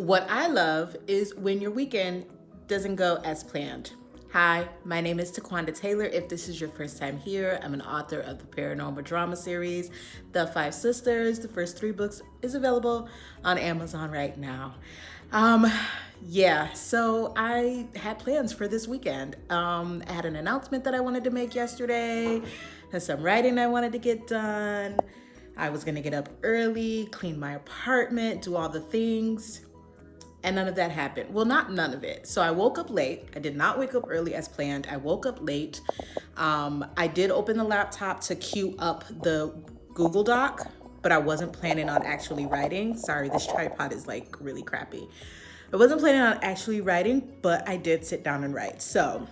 What I love is when your weekend doesn't go as planned. Hi, my name is Taquanda Taylor. If this is your first time here, I'm an author of the paranormal drama series, The Five Sisters. The first 3 books is available on Amazon right now. So I had plans for this weekend. I had an announcement that I wanted to make yesterday, and some writing I wanted to get done. I was gonna get up early, clean my apartment, do all the things. And none of that happened. Well, not none of it. So I woke up late. I did not wake up early as planned. I woke up late. I did open the laptop to queue up the Google Doc, but I wasn't planning on actually writing. Sorry, this tripod is like really crappy. I wasn't planning on actually writing, but I did sit down and write. So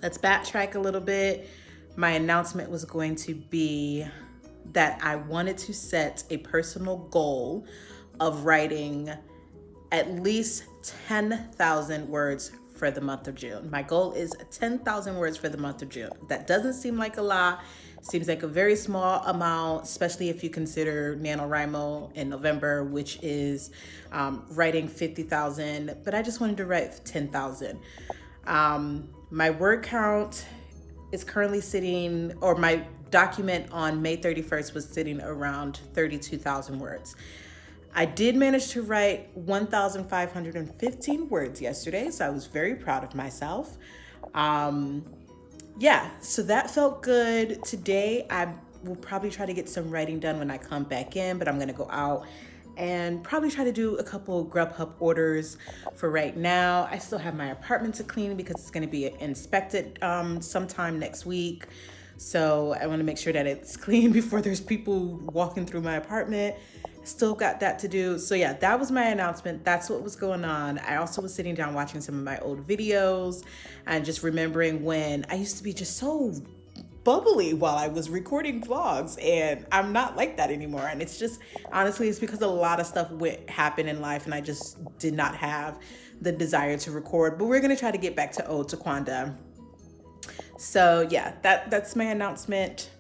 let's backtrack a little bit. My announcement was going to be that I wanted to set a personal goal of writing at least 10,000 words for the month of June. My goal is 10,000 words for the month of June. That doesn't seem like a lot. Seems like a very small amount, especially if you consider NaNoWriMo in November, which is writing 50,000, but I just wanted to write 10,000. My word count is currently sitting, or my document on May 31st was sitting around 32,000 words. I did manage to write 1,515 words yesterday, so I was very proud of myself. So that felt good. Today, I will probably try to get some writing done when I come back in, but I'm gonna go out and probably try to do a couple Grubhub orders for right now. I still have my apartment to clean because it's gonna be inspected sometime next week. So I wanna make sure that it's clean before there's people walking through my apartment. Still got that to do. So yeah, that was my announcement. That's what was going on. I also was sitting down watching some of my old videos and just remembering when I used to be just so bubbly while I was recording vlogs, and I'm not like that anymore. And it's just, honestly, it's because a lot of stuff happened in life and I just did not have the desire to record, but we're gonna try to get back to old Taquanda. So yeah, that's my announcement.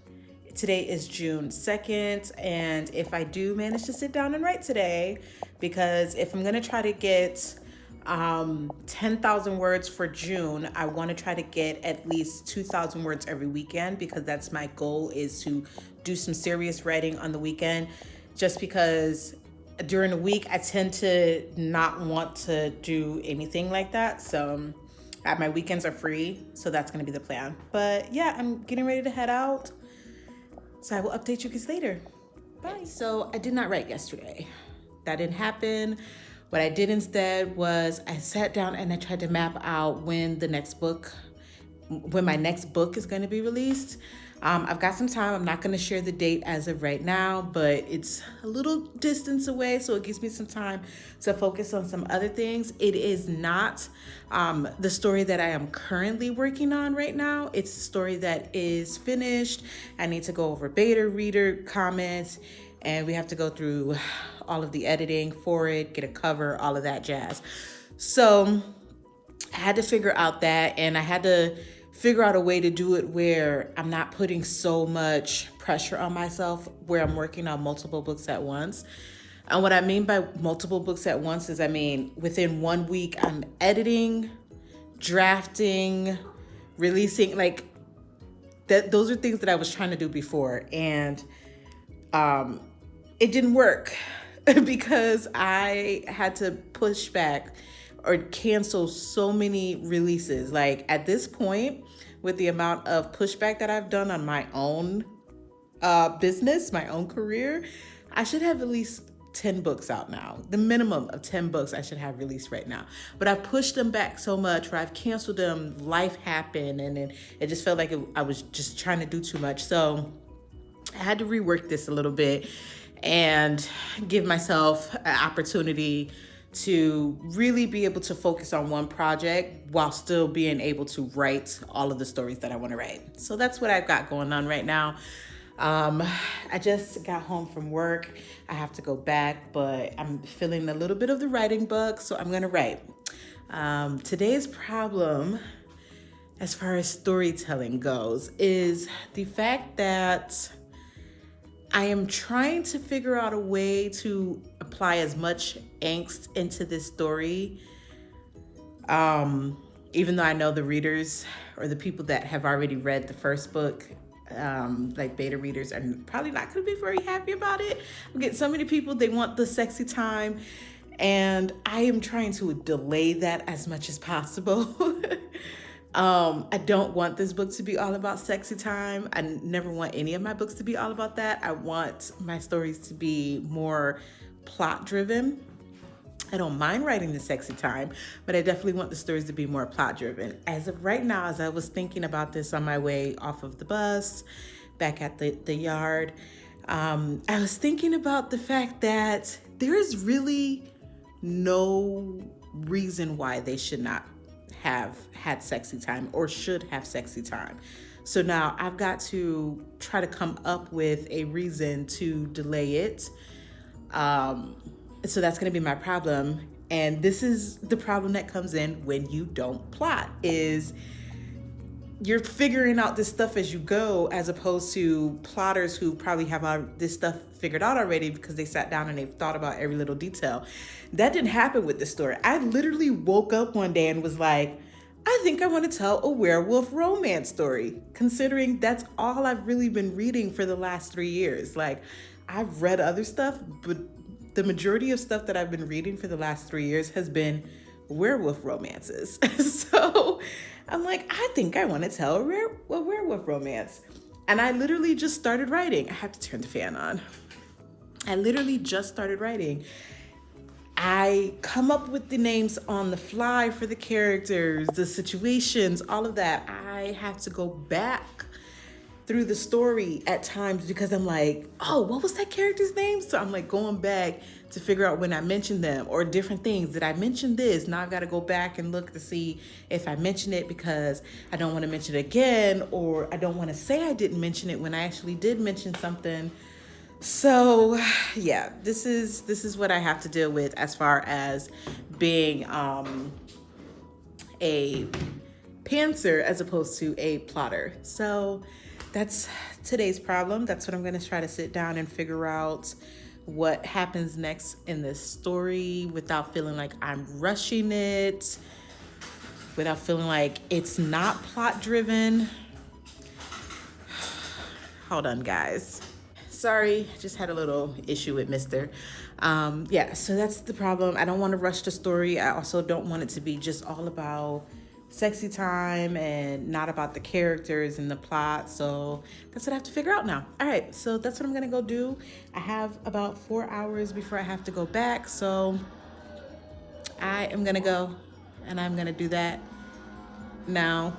Today is June 2nd, and if I do manage to sit down and write today, because if I'm gonna try to get 10,000 words for June, I wanna try to get at least 2,000 words every weekend, because that's my goal, is to do some serious writing on the weekend, just because during the week, I tend to not want to do anything like that. So my weekends are free, so that's gonna be the plan. But yeah, I'm getting ready to head out. So I will update you guys later. Bye. So I did not write yesterday. That didn't happen. What I did instead was I sat down and I tried to map out when my next book is going to be released. I've got some time. I'm not going to share the date as of right now, but it's a little distance away, so it gives me some time to focus on some other things. It is not the story that I am currently working on right now. It's a story that is finished. I need to go over beta reader comments, and we have to go through all of the editing for it, get a cover, all of that jazz. So I had to figure out that, and I had to figure out a way to do it where I'm not putting so much pressure on myself, where I'm working on multiple books at once. And what I mean by multiple books at once is, I mean, within 1 week, I'm editing, drafting, releasing, like that. Those are things that I was trying to do before, and it didn't work because I had to push back or cancel so many releases. Like at this point, with the amount of pushback that I've done on my own business, my own career, I should have at least 10 books out now. The minimum of 10 books I should have released right now. But I've pushed them back so much, where I've canceled them, life happened, and then it just felt like I was just trying to do too much. So I had to rework this a little bit and give myself an opportunity to really be able to focus on one project while still being able to write all of the stories that I want to write. So that's what I've got going on right now. I just got home from work. I have to go back, but I'm feeling a little bit of the writing bug, so I'm gonna write. Today's problem, as far as storytelling goes, is the fact that I am trying to figure out a way to apply as much angst into this story. Even though I know the readers or the people that have already read the first book, like beta readers, are probably not going to be very happy about it. I'm getting so many people, they want the sexy time, and I am trying to delay that as much as possible. I don't want this book to be all about sexy time. I never want any of my books to be all about that. I want my stories to be more plot driven. I don't mind writing the sexy time, but I definitely want the stories to be more plot driven. As of right now, as I was thinking about this on my way off of the bus, back at the yard, I was thinking about the fact that there is really no reason why they should not have had sexy time or should have sexy time. So now I've got to try to come up with a reason to delay it. So that's going to be my problem. And this is the problem that comes in when you don't plot, is you're figuring out this stuff as you go, as opposed to plotters who probably have all this stuff figured out already because they sat down and they've thought about every little detail. That didn't happen with this story. I literally woke up one day and was like, I think I want to tell a werewolf romance story, considering that's all I've really been reading for the last 3 years. Like, I've read other stuff, but the majority of stuff that I've been reading for the last 3 years has been werewolf romances. So I'm like, I think I want to tell a werewolf romance. And I literally just started writing. I have to turn the fan on. I literally just started writing. I come up with the names on the fly for the characters, the situations, all of that. I have to go back through the story at times because I'm like, oh, what was that character's name? So I'm like going back to figure out when I mentioned them or different things. Did I mention this? Now I've got to go back and look to see if I mentioned it because I don't want to mention it again, or I don't want to say I didn't mention it when I actually did mention something. So yeah, this is what I have to deal with as far as being a pantser as opposed to a plotter. So that's today's problem. That's what I'm going to try to sit down and figure out what happens next in this story without feeling like I'm rushing it, without feeling like it's not plot driven. Hold on, guys. Sorry, just had a little issue with Mr. Yeah, so that's the problem. I don't want to rush the story. I also don't want it to be just all about sexy time and not about the characters and the plot. So that's what I have to figure out now. All right, so that's what I'm gonna go do. I have about 4 hours before I have to go back. So I am gonna go and I'm gonna do that now.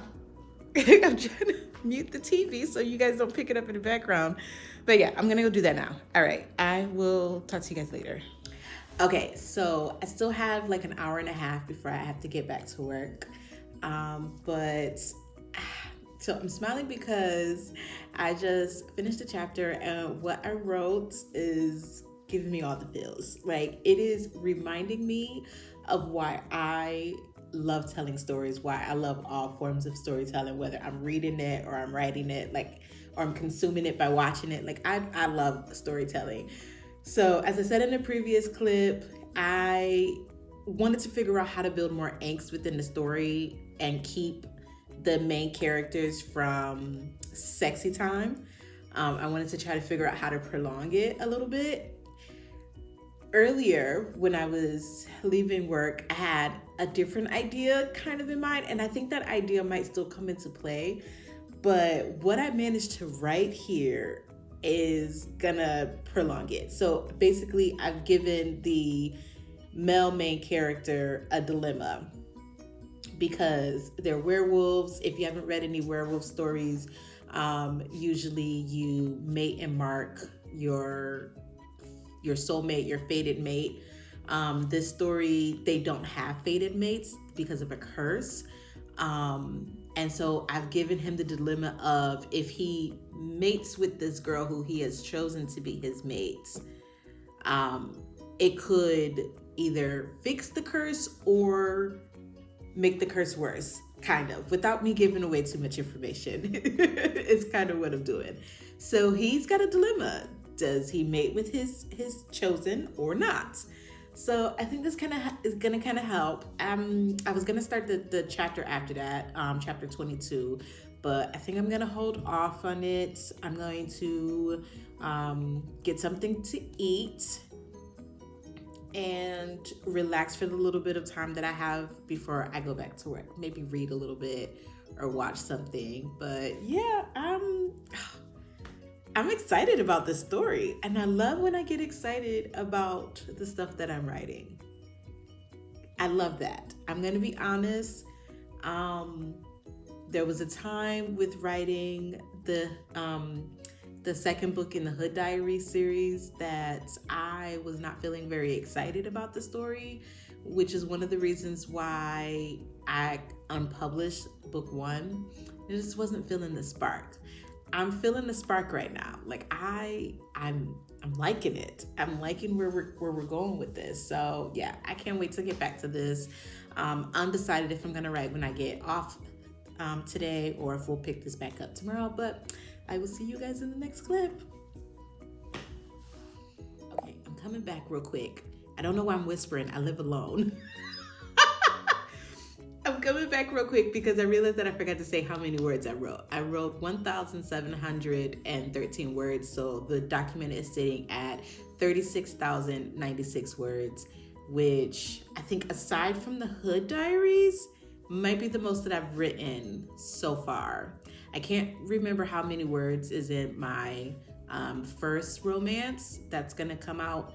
I'm trying to mute the TV so you guys don't pick it up in the background. But yeah, I'm gonna go do that now. All right, I will talk to you guys later. Okay, so I still have like an hour and a half before I have to get back to work. So I'm smiling because I just finished a chapter and what I wrote is giving me all the feels. Like, it is reminding me of why I love telling stories, why I love all forms of storytelling, whether I'm reading it or I'm writing it, like, or I'm consuming it by watching it. Like, I love storytelling. So as I said in the previous clip, I wanted to figure out how to build more angst within the story and keep the main characters from sexy time. I wanted to try to figure out how to prolong it a little bit. Earlier, when I was leaving work, I had a different idea kind of in mind, and I think that idea might still come into play. But what I managed to write here is gonna prolong it. So basically, I've given the male main character a dilemma because they're werewolves. If you haven't read any werewolf stories, usually you mate and mark your soulmate, your fated mate. This story, they don't have fated mates because of a curse. And so I've given him the dilemma of, if he mates with this girl who he has chosen to be his mate, it could either fix the curse or make the curse worse, kind of, without me giving away too much information. It's kind of what I'm doing. So he's got a dilemma. Does he mate with his chosen or not? So I think this is gonna kind of help. I was gonna start the chapter after that, chapter 22, but I think I'm gonna hold off on it. I'm going to get something to eat and relax for the little bit of time that I have before I go back to work. Maybe read a little bit or watch something. But yeah, I'm excited about this story, and I love when I get excited about the stuff that I'm writing. I love that. I'm gonna be honest. There was a time with writing the second book in the Hood Diary series that I was not feeling very excited about the story, which is one of the reasons why I unpublished book 1. I just wasn't feeling the spark. I'm feeling the spark right now. Like I'm liking it. I'm liking where we're going with this. So yeah, I can't wait to get back to this. Undecided if I'm gonna write when I get off today or if we'll pick this back up tomorrow, but I will see you guys in the next clip. Okay, I'm coming back real quick. I don't know why I'm whispering. I live alone. I'm coming back real quick because I realized that I forgot to say how many words I wrote. I wrote 1,713 words, so the document is sitting at 36,096 words, which I think aside from the Hood Diaries, might be the most that I've written so far. I can't remember how many words is in my first romance that's gonna come out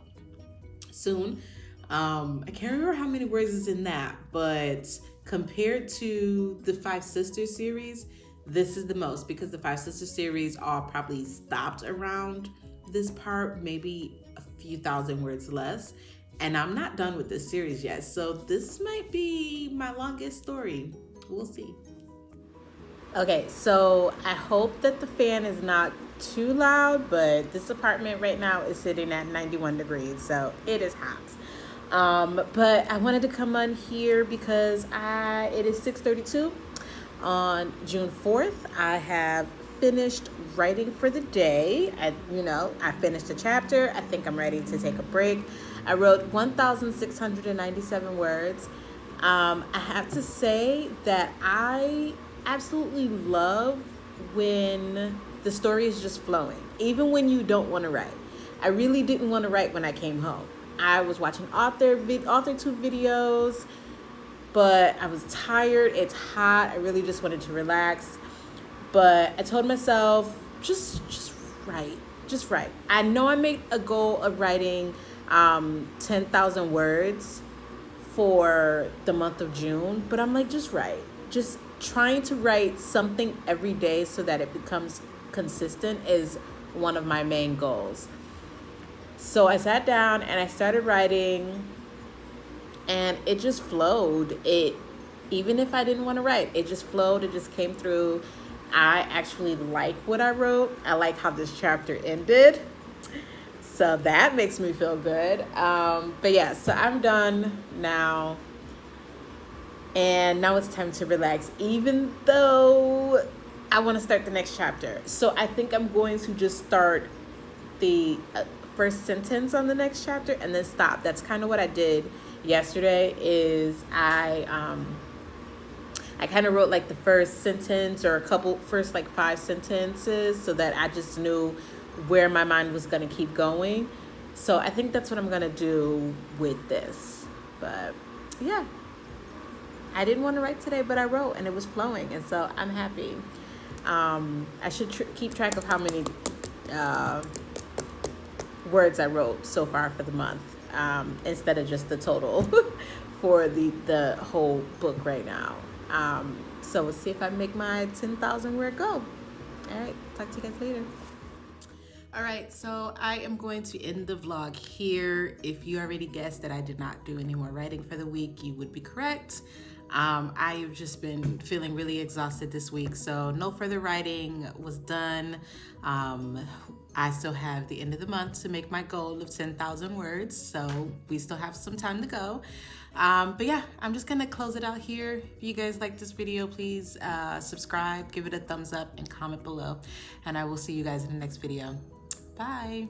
soon. I can't remember how many words is in that, but compared to the Five Sisters series, this is the most, because the Five Sisters series all probably stopped around this part, maybe a few thousand words less. And I'm not done with this series yet, so this might be my longest story. We'll see. Okay, so I hope that the fan is not too loud, but this apartment right now is sitting at 91 degrees, so it is hot. But I wanted to come on here because it is 6:32 on June 4th. I have finished writing for the day. I finished a chapter. I think I'm ready to take a break. I wrote 1,697 words. I have to say that I absolutely love when the story is just flowing, even when you don't want to write. I really didn't want to write when I came home. I was watching Authortube videos, but I was tired. It's hot. I really just wanted to relax. But I told myself, just write. Just write. I know I made a goal of writing 10,000 words for the month of June, but I'm like, just write. Just trying to write something every day so that it becomes consistent is one of my main goals. So I sat down and I started writing, and it just flowed. Even if I didn't want to write, it just flowed. It just came through. I actually like what I wrote. I like how this chapter ended. So that makes me feel good. But yeah, so I'm done now. And now it's time to relax, even though I want to start the next chapter. So I think I'm going to just start the first sentence on the next chapter and then stop. That's kind of what I did yesterday. Is I kind of wrote like the first sentence or first like 5 sentences so that I just knew where my mind was going to keep going. So I think that's what I'm going to do with this. But yeah, I didn't want to write today, but I wrote and it was flowing. And so I'm happy. I should keep track of how many words I wrote so far for the month, instead of just the total for the whole book right now. So we'll see if I make my 10,000 word goal. All right, talk to you guys later. All right, so I am going to end the vlog here. If you already guessed that I did not do any more writing for the week, you would be correct. I've just been feeling really exhausted this week, so no further writing was done. I still have the end of the month to make my goal of 10,000 words, so we still have some time to go. But yeah, I'm just gonna close it out here. If you guys like this video, please subscribe, give it a thumbs up, and comment below. And I will see you guys in the next video. Bye.